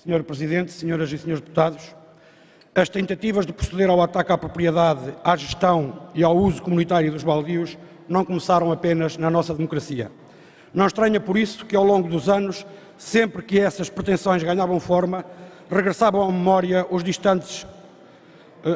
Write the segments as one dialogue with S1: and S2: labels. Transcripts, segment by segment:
S1: Senhor Presidente, senhoras e senhores deputados, as tentativas de proceder ao ataque à propriedade, à gestão e ao uso comunitário dos baldios não começaram apenas na nossa democracia. Não estranha por isso que, ao longo dos anos, sempre que essas pretensões ganhavam forma, regressavam à memória os distantes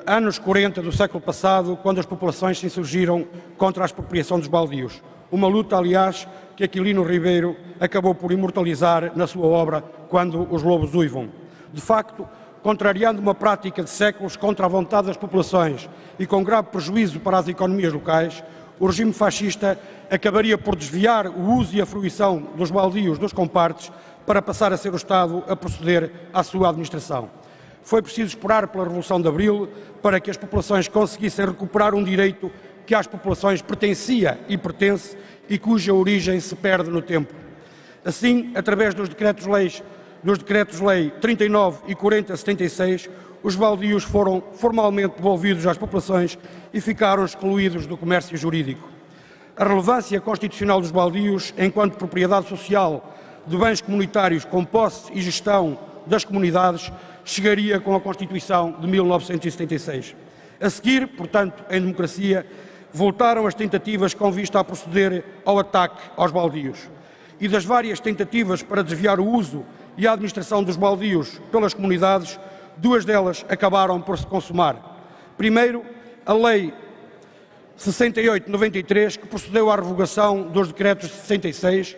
S1: anos 40 do século passado, quando as populações se insurgiram contra a expropriação dos baldios. Uma luta, aliás, que Aquilino Ribeiro acabou por imortalizar na sua obra Quando os Lobos Uivam. De facto, contrariando uma prática de séculos contra a vontade das populações e com grave prejuízo para as economias locais, o regime fascista acabaria por desviar o uso e a fruição dos baldios dos compartes para passar a ser o Estado a proceder à sua administração. Foi preciso esperar pela Revolução de Abril para que as populações conseguissem recuperar um direito que às populações pertencia e pertence e cuja origem se perde no tempo. Assim, através dos Decretos-Lei 39 e 40/76, os baldios foram formalmente devolvidos às populações e ficaram excluídos do comércio jurídico. A relevância constitucional dos baldios, enquanto propriedade social de bens comunitários com posse e gestão das comunidades, chegaria com a Constituição de 1976. A seguir, portanto, em democracia, voltaram as tentativas com vista a proceder ao ataque aos baldios. E das várias tentativas para desviar o uso e a administração dos baldios pelas comunidades, duas delas acabaram por se consumar. Primeiro, a Lei 68/93, que procedeu à revogação dos Decretos de 66,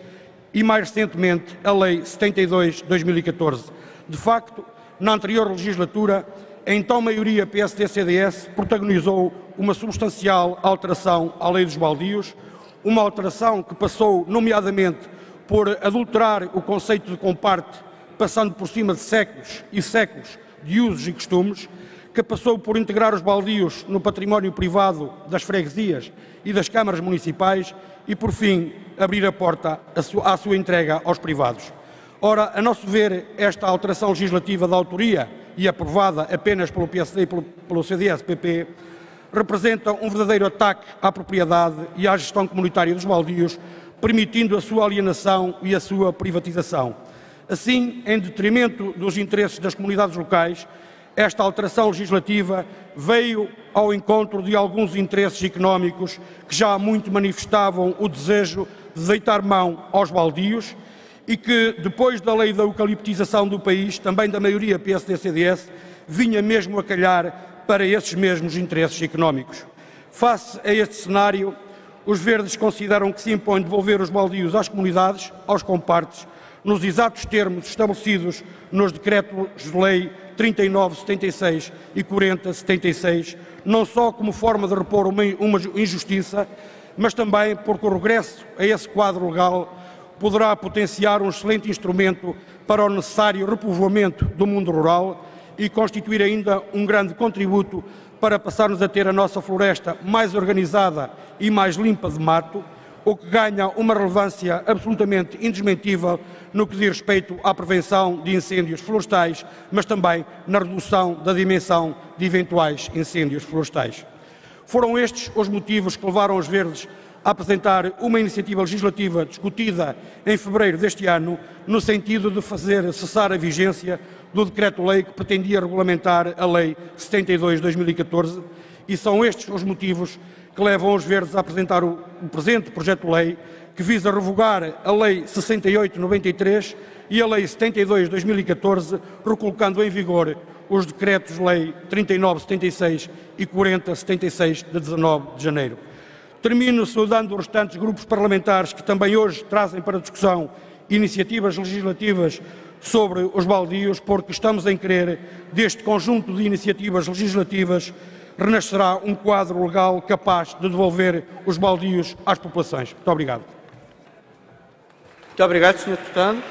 S1: e, mais recentemente, a Lei 72/2014. De facto, na anterior legislatura, a então maioria PSD-CDS protagonizou uma substancial alteração à Lei dos Baldios, uma alteração que passou, nomeadamente, por adulterar o conceito de comparte, passando por cima de séculos e séculos de usos e costumes, que passou por integrar os baldios no património privado das freguesias e das câmaras municipais e, por fim, abrir a porta à sua entrega aos privados. Ora, a nosso ver, esta alteração legislativa da autoria e aprovada apenas pelo PSD e pelo CDS-PP, representa um verdadeiro ataque à propriedade e à gestão comunitária dos baldios, permitindo a sua alienação e a sua privatização. Assim, em detrimento dos interesses das comunidades locais, esta alteração legislativa veio ao encontro de alguns interesses económicos que já há muito manifestavam o desejo de deitar mão aos baldios e que, depois da lei da eucaliptização do país, também da maioria PSD-CDS, vinha mesmo a calhar para esses mesmos interesses económicos. Face a este cenário, os Verdes consideram que se impõe devolver os baldios às comunidades, aos compartes, nos exatos termos estabelecidos nos Decretos-Lei 39/76 e 40/76, não só como forma de repor uma injustiça, mas também porque o regresso a esse quadro legal poderá potenciar um excelente instrumento para o necessário repovoamento do mundo rural e constituir ainda um grande contributo para passarmos a ter a nossa floresta mais organizada e mais limpa de mato, o que ganha uma relevância absolutamente indesmentível no que diz respeito à prevenção de incêndios florestais, mas também na redução da dimensão de eventuais incêndios florestais. Foram estes os motivos que levaram os Verdes a apresentar uma iniciativa legislativa discutida em fevereiro deste ano, no sentido de fazer cessar a vigência do Decreto-Lei que pretendia regulamentar a Lei 72/2014, e são estes os motivos que levam os Verdes a apresentar o presente projeto-de-lei, que visa revogar a Lei 68/93 e a Lei 72/2014, recolocando em vigor os Decretos-Lei 39/76 e 40/76 de 19 de janeiro. Termino saudando os restantes grupos parlamentares que também hoje trazem para discussão iniciativas legislativas sobre os baldios, porque estamos em crer deste conjunto de iniciativas legislativas renascerá um quadro legal capaz de devolver os baldios às populações. Muito obrigado.
S2: Muito obrigado, Sr. Deputado.